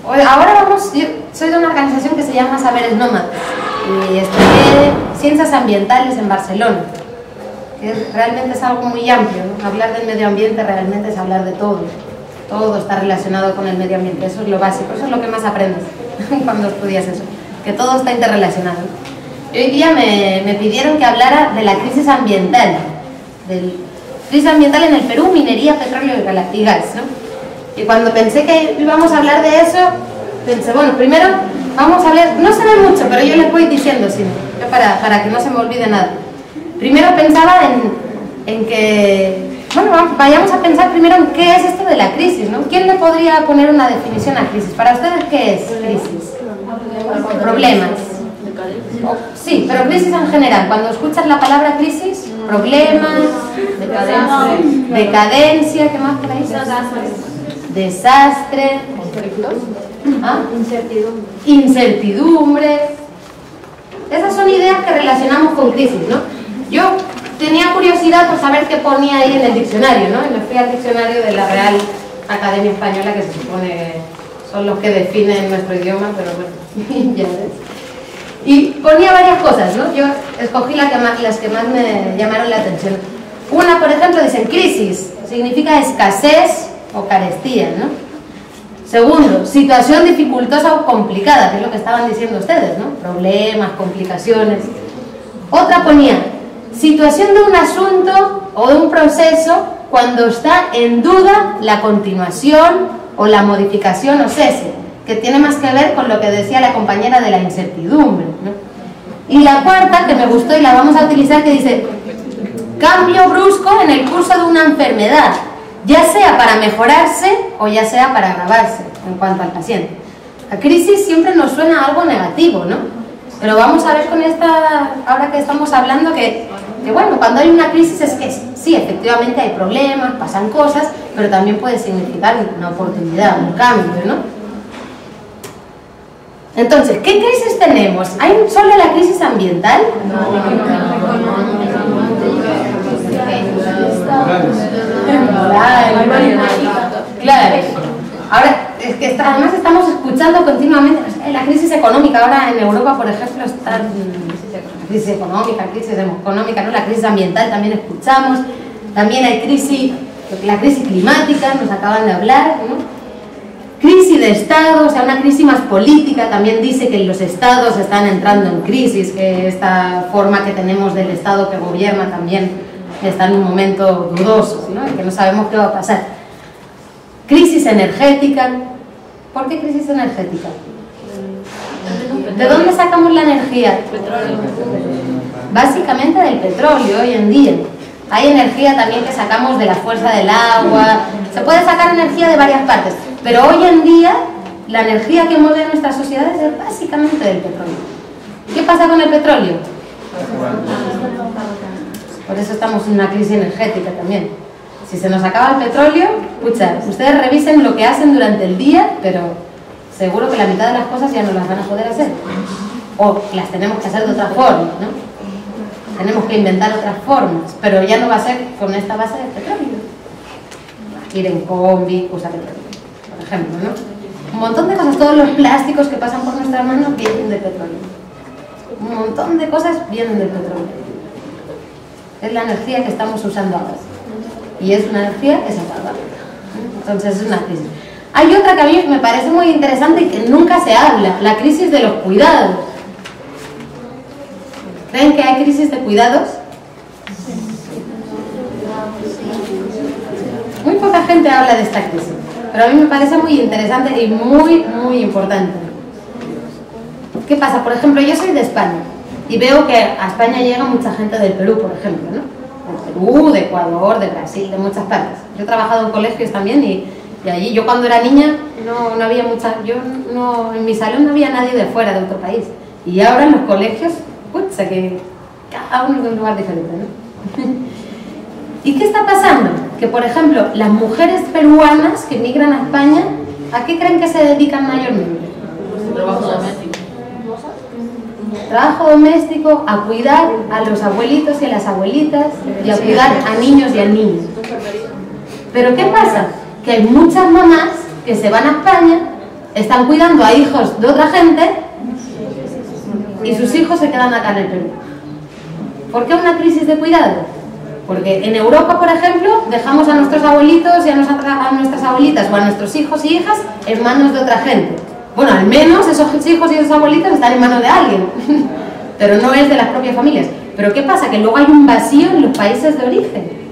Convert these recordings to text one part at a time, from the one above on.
Ahora yo soy de una organización que se llama Saberes Nómadas y estudié Ciencias Ambientales en Barcelona, que realmente es algo muy amplio, ¿no? Hablar del medio ambiente realmente es hablar de todo. Todo está relacionado con el medio ambiente, eso es lo básico, eso es lo que más aprendes cuando estudias eso, que todo está interrelacionado. Y hoy día me pidieron que hablara de la crisis ambiental, crisis ambiental en el Perú, minería, petróleo y gas, ¿no? Y cuando pensé que íbamos a hablar de eso, pensé, bueno, primero vamos a hablar, no se ve mucho, pero yo les voy diciendo, sí, para que no se me olvide nada. Primero pensaba en que, bueno, vayamos a pensar primero en qué es esto de la crisis, ¿no? ¿Quién le podría poner una definición a crisis? Para ustedes, ¿qué es crisis? Problemas. Sí, pero crisis en general. Cuando escuchas la palabra crisis, problemas, decadencia, ¿qué más por ahí? Desastre, ¿ah? Incertidumbre. Esas son ideas que relacionamos con crisis, ¿no? Yo tenía curiosidad por saber qué ponía ahí en el diccionario, ¿no? Y me fui al diccionario de la Real Academia Española, que se supone que son los que definen nuestro idioma, pero bueno, ya ves. Y ponía varias cosas, ¿no? Yo escogí las que más me llamaron la atención. Una, por ejemplo, dicen crisis, significa escasez o carestía, ¿no? Segundo, situación dificultosa o complicada, que es lo que estaban diciendo ustedes, ¿no? Problemas, complicaciones. Otra ponía, situación de un asunto o de un proceso cuando está en duda la continuación o la modificación o cese, que tiene más que ver con lo que decía la compañera de la incertidumbre, ¿no? Y la cuarta, que me gustó y la vamos a utilizar, que dice, cambio brusco en el curso de una enfermedad, ya sea para mejorarse o ya sea para agravarse en cuanto al paciente. La crisis siempre nos suena a algo negativo, ¿no? Pero vamos a ver con esta, ahora que estamos hablando, que bueno, cuando hay una crisis es que sí, efectivamente hay problemas, pasan cosas, pero también puede significar una oportunidad, un cambio, ¿no? Entonces, ¿qué crisis tenemos? ¿Hay solo la crisis ambiental? Claro. Ahora, es que además estamos escuchando continuamente la crisis económica. Ahora en Europa, por ejemplo, está la crisis económica, ¿no? La crisis ambiental también escuchamos. También hay la crisis climática, nos acaban de hablar, ¿no? Crisis de Estado, o sea, una crisis más política. También dice que los Estados están entrando en crisis, que esta forma que tenemos del Estado que gobierna también está en un momento dudoso, ¿no? Y que no sabemos qué va a pasar. Crisis energética. ¿Por qué crisis energética? ¿De dónde sacamos la energía? Básicamente del petróleo hoy en día. Hay energía también que sacamos de la fuerza del agua. Se puede sacar energía de varias partes, pero hoy en día la energía que mueve nuestras sociedades es básicamente del petróleo. ¿Qué pasa con el petróleo? Por eso estamos en una crisis energética también. Si se nos acaba el petróleo, pucha, ustedes revisen lo que hacen durante el día, pero seguro que la mitad de las cosas ya no las van a poder hacer. O las tenemos que hacer de otra forma, ¿no? Tenemos que inventar otras formas, pero ya no va a ser con esta base de petróleo. Ir en combi, usar petróleo, por ejemplo, ¿no? Un montón de cosas, todos los plásticos que pasan por nuestras manos vienen de petróleo. Un montón de cosas vienen del petróleo. Es la energía que estamos usando ahora. Y es una energía que se acaba. Entonces es una crisis. Hay otra que a mí me parece muy interesante y que nunca se habla, la crisis de los cuidados. ¿Creen que hay crisis de cuidados? Muy poca gente habla de esta crisis, pero a mí me parece muy interesante y muy, muy importante. ¿Qué pasa? Por ejemplo, yo soy de España y veo que a España llega mucha gente del Perú, por ejemplo, ¿no? De Perú, de Ecuador, de Brasil, de muchas partes. Yo he trabajado en colegios también y allí yo cuando era niña no había en mi salón no había nadie de fuera, de otro país. Y ahora en los colegios, pucha, que cada uno de un lugar diferente, ¿no? ¿Y qué está pasando? Que, por ejemplo, las mujeres peruanas que migran a España, ¿a qué creen que se dedican mayormente? Trabajo doméstico. Trabajo doméstico, a cuidar a los abuelitos y a las abuelitas y a cuidar a niños y a niñas. Pero ¿qué pasa? Que hay muchas mamás que se van a España están cuidando a hijos de otra gente y sus hijos se quedan acá en el Perú. ¿Por qué una crisis de cuidado? Porque en Europa, por ejemplo, dejamos a nuestros abuelitos y a nuestras abuelitas o a nuestros hijos y hijas en manos de otra gente. Bueno, al menos esos hijos y esos abuelitos están en manos de alguien, pero no es de las propias familias. Pero ¿qué pasa? Que luego hay un vacío en los países de origen.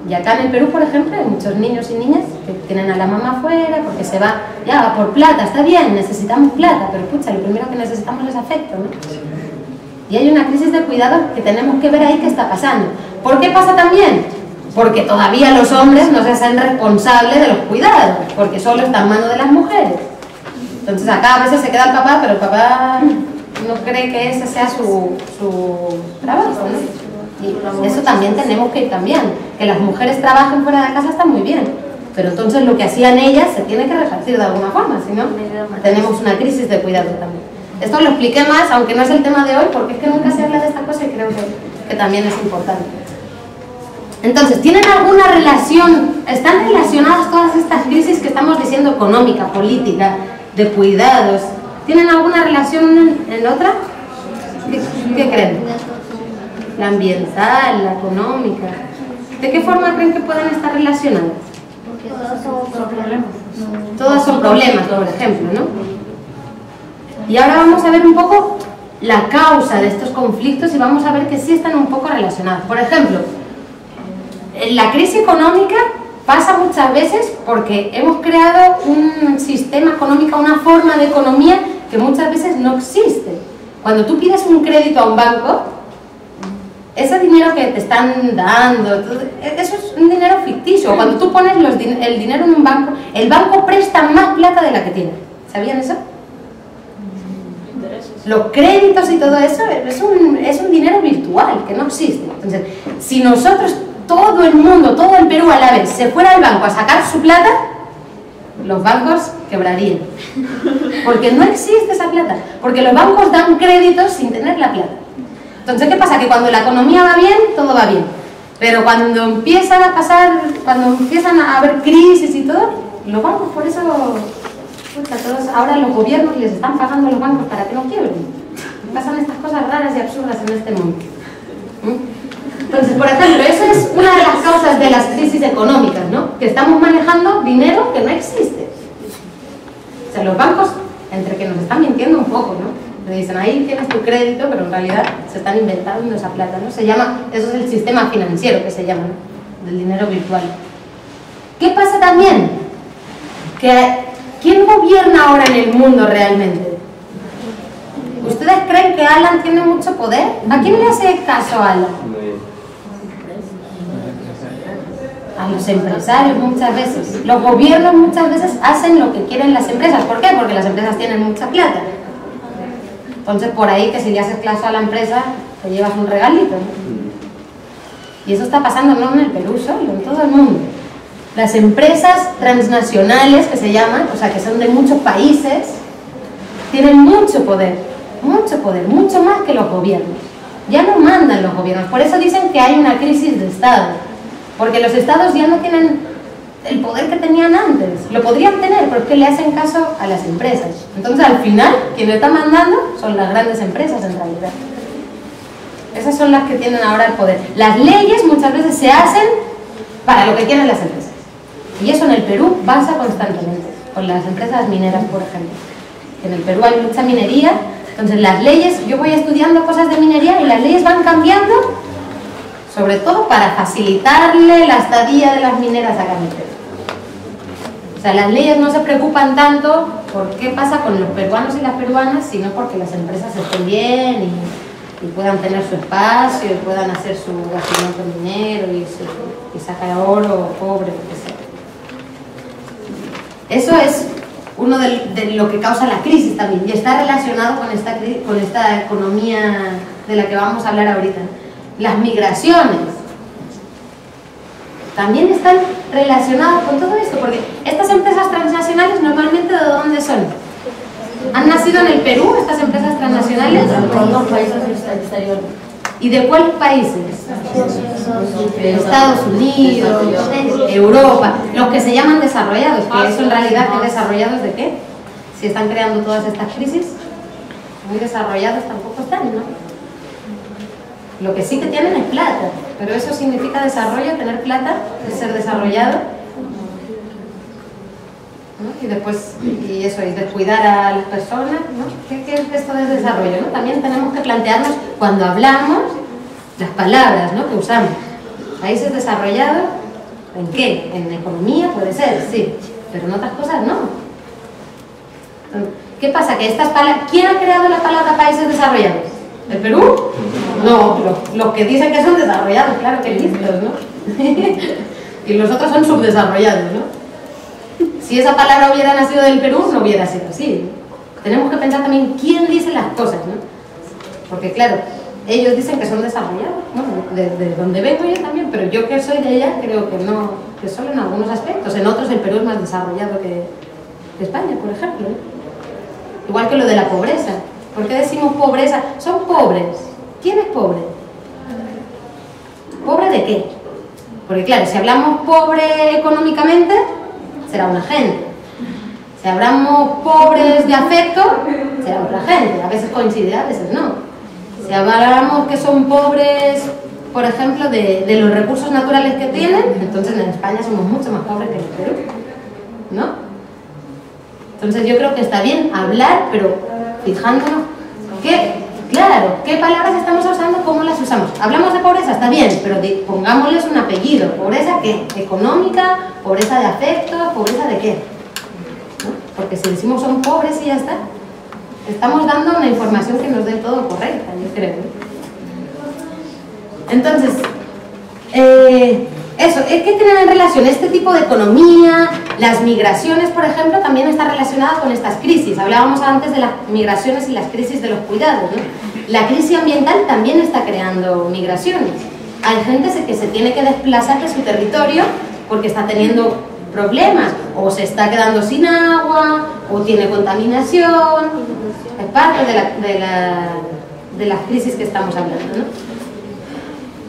Y acá en el Perú, por ejemplo, hay muchos niños y niñas que tienen a la mamá afuera porque se va, ya va por plata, está bien, necesitamos plata, pero pucha, lo primero que necesitamos es afecto, ¿no? Y hay una crisis de cuidado que tenemos que ver ahí qué está pasando. ¿Por qué pasa también? Porque todavía los hombres no se hacen responsables de los cuidados, porque solo está en manos de las mujeres. Entonces acá a veces se queda el papá, pero el papá no cree que ese sea su trabajo, ¿no? Y eso también tenemos que ir cambiando. Que las mujeres trabajen fuera de casa está muy bien, pero entonces lo que hacían ellas se tiene que repartir de alguna forma, si no, tenemos una crisis de cuidado también. Esto lo expliqué más, aunque no es el tema de hoy, porque es que nunca se habla de esta cosa y creo que también es importante. Entonces, ¿tienen alguna relación? ¿Están relacionadas todas estas crisis que estamos diciendo, económica, política, de cuidados? ¿Tienen alguna relación en otra? ¿Qué creen? La ambiental, la económica. ¿De qué forma creen que pueden estar relacionadas? Porque todas son problemas. Todas son problemas, por ejemplo, ¿no? Y ahora vamos a ver un poco la causa de estos conflictos y vamos a ver que sí están un poco relacionados. Por ejemplo, la crisis económica pasa muchas veces porque hemos creado un sistema económico, una forma de economía que muchas veces no existe. Cuando tú pides un crédito a un banco, ese dinero que te están dando, eso es un dinero ficticio. Cuando tú pones el dinero en un banco, el banco presta más plata de la que tiene. ¿Sabían eso? Los créditos y todo eso es un dinero virtual que no existe. Entonces, si nosotros, todo el mundo, todo el Perú a la vez, se fuera al banco a sacar su plata, los bancos quebrarían. Porque no existe esa plata. Porque los bancos dan créditos sin tener la plata. Entonces, ¿qué pasa? Que cuando la economía va bien, todo va bien. Pero cuando empiezan a pasar, cuando empiezan a haber crisis y todo, los bancos, por eso, todos, ahora los gobiernos les están pagando a los bancos para que no quiebren. Pasan estas cosas raras y absurdas en este mundo. Entonces, por ejemplo, eso es una de las causas de las crisis económicas, ¿no? Que estamos manejando dinero que no existe. O sea, los bancos, entre que nos están mintiendo un poco, ¿no? Le dicen, ahí tienes tu crédito, pero en realidad se están inventando esa plata, ¿no? Se llama, eso es el sistema financiero que se llama, ¿no? Del dinero virtual. ¿Qué pasa también? Que ¿quién gobierna ahora en el mundo realmente? ¿Ustedes creen que Alan tiene mucho poder? ¿A quién le hace caso Alan? A los empresarios muchas veces. Los gobiernos muchas veces hacen lo que quieren las empresas. ¿Por qué? Porque las empresas tienen mucha plata. Entonces, por ahí que si le haces caso a la empresa, te llevas un regalito, ¿no? Y eso está pasando no en el Perú solo, en todo el mundo. Las empresas transnacionales, que se llaman, o sea, que son de muchos países, tienen mucho poder, mucho más que los gobiernos. Ya no mandan los gobiernos, por eso dicen que hay una crisis de Estado, porque los estados ya no tienen el poder que tenían antes. Lo podrían tener, pero es que le hacen caso a las empresas. Entonces, al final, quien está mandando son las grandes empresas, en realidad. Esas son las que tienen ahora el poder. Las leyes muchas veces se hacen para lo que quieren las empresas. Y eso en el Perú pasa constantemente, con las empresas mineras, por ejemplo. En el Perú hay mucha minería, entonces las leyes, yo voy estudiando cosas de minería y las leyes van cambiando, sobre todo para facilitarle la estadía de las mineras acá en el Perú. O sea, las leyes no se preocupan tanto por qué pasa con los peruanos y las peruanas, sino porque las empresas estén bien y puedan tener su espacio y puedan hacer su yacimiento minero y sacar oro o cobre, lo que sea. Eso es uno de lo que causa la crisis también, y está relacionado con esta economía de la que vamos a hablar ahorita. Las migraciones también están relacionadas con todo esto, porque estas empresas transnacionales normalmente ¿de dónde son? ¿Han nacido en el Perú estas empresas transnacionales? Con los países exteriores. ¿Y de cuáles países? Estados Unidos, Europa, los que se llaman desarrollados, que eso en realidad es desarrollados ¿de qué? Si están creando todas estas crisis, muy desarrollados tampoco están, ¿no? Lo que sí que tienen es plata, pero eso significa desarrollo, tener plata, es ser desarrollado, ¿no? Y después, y eso, y descuidar a las personas, ¿no? ¿Qué es esto de desarrollo, ¿no? También tenemos que plantearnos, cuando hablamos, las palabras, ¿no?, que usamos. Países desarrollados, ¿en qué? En economía puede ser, sí, pero en otras cosas no. ¿Qué pasa? Que estas palabras, ¿quién ha creado la palabra países desarrollados? ¿El Perú? No, los que dicen que son desarrollados, claro que listos, ¿no? Y los otros son subdesarrollados, ¿no? Si esa palabra hubiera nacido del Perú, no hubiera sido así, ¿no? Tenemos que pensar también quién dice las cosas, ¿no? Porque claro, ellos dicen que son desarrollados, bueno, de donde vengo yo también, pero yo que soy de allá creo que no, que solo en algunos aspectos, en otros el Perú es más desarrollado que España, por ejemplo, ¿no? Igual que lo de la pobreza. ¿Por qué decimos pobreza? Son pobres. ¿Quién es pobre? ¿Pobre de qué? Porque claro, si hablamos pobre económicamente, será una gente. Si hablamos pobres de afecto, será otra gente. A veces coincide, a veces no. Si hablamos que son pobres, por ejemplo, de los recursos naturales que tienen, entonces en España somos mucho más pobres que en el Perú, ¿no? Entonces yo creo que está bien hablar, pero fijándonos claro, qué palabras estamos usando, cómo las usamos. Hablamos de pobreza, está bien, pero pongámosles un apellido. ¿Pobreza qué? ¿Económica? ¿Pobreza de afecto? ¿Pobreza de qué? ¿No? Porque si decimos son pobres y ya está, estamos dando una información que nos dé todo correcta, yo creo. Entonces, eso, ¿qué tienen en relación? Este tipo de economía, las migraciones, por ejemplo, también está relacionada con estas crisis. Hablábamos antes de las migraciones y las crisis de los cuidados, ¿no? La crisis ambiental también está creando migraciones. Hay gente que se tiene que desplazar de su territorio porque está teniendo problemas, o se está quedando sin agua, o tiene contaminación. Es parte de las crisis que estamos hablando, ¿no?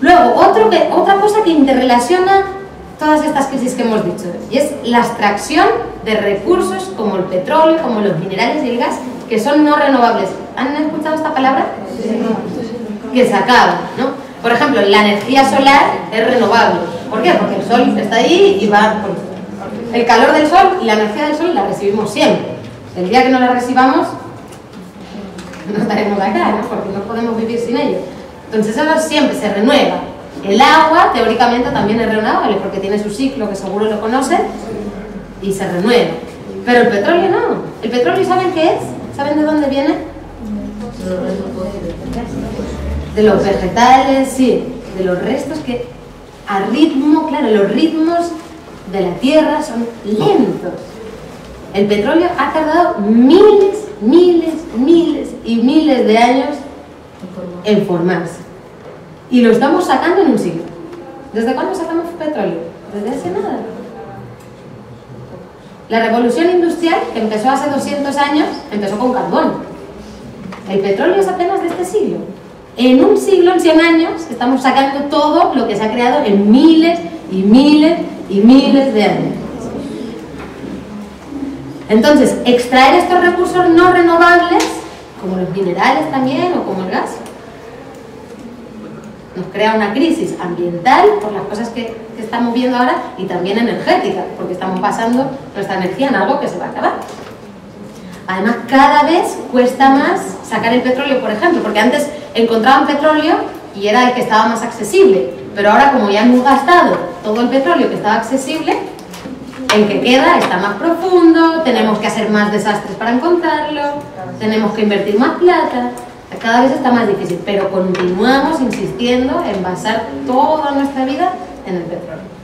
Luego, otra cosa que interrelaciona todas estas crisis que hemos dicho, y es la extracción de recursos como el petróleo, como los minerales y el gas, que son no renovables. ¿Han escuchado esta palabra? Sí. Que se acaban, ¿no? Por ejemplo, la energía solar es renovable. ¿Por qué? Porque el sol está ahí y va... El calor del sol y la energía del sol la recibimos siempre. El día que no la recibamos, no estaremos acá, ¿no? Porque no podemos vivir sin ello. Entonces eso siempre se renueva. El agua, teóricamente, también es renovable porque tiene su ciclo, que seguro lo conocen, y se renueva. Pero el petróleo no. ¿El petróleo saben qué es? ¿Saben de dónde viene? De los vegetales, sí. De los restos que a ritmo, claro, los ritmos de la Tierra son lentos. El petróleo ha tardado miles y miles de años en formarse. Y lo estamos sacando en un siglo. ¿Desde cuándo sacamos petróleo? Desde hace nada. La revolución industrial, que empezó hace 200 años, empezó con carbón. El petróleo es apenas de este siglo. En un siglo, en 100 años, estamos sacando todo lo que se ha creado en miles y miles y miles de años. Entonces, extraer estos recursos no renovables, como los minerales también, o como el gas, nos crea una crisis ambiental por las cosas que estamos viendo ahora, y también energética, porque estamos basando nuestra energía en algo que se va a acabar. Además, cada vez cuesta más sacar el petróleo, por ejemplo, porque antes encontraban petróleo y era el que estaba más accesible, pero ahora, como ya hemos gastado todo el petróleo que estaba accesible, el que queda está más profundo, tenemos que hacer más desastres para encontrarlo, tenemos que invertir más plata. Cada vez está más difícil, pero continuamos insistiendo en basar toda nuestra vida en el petróleo.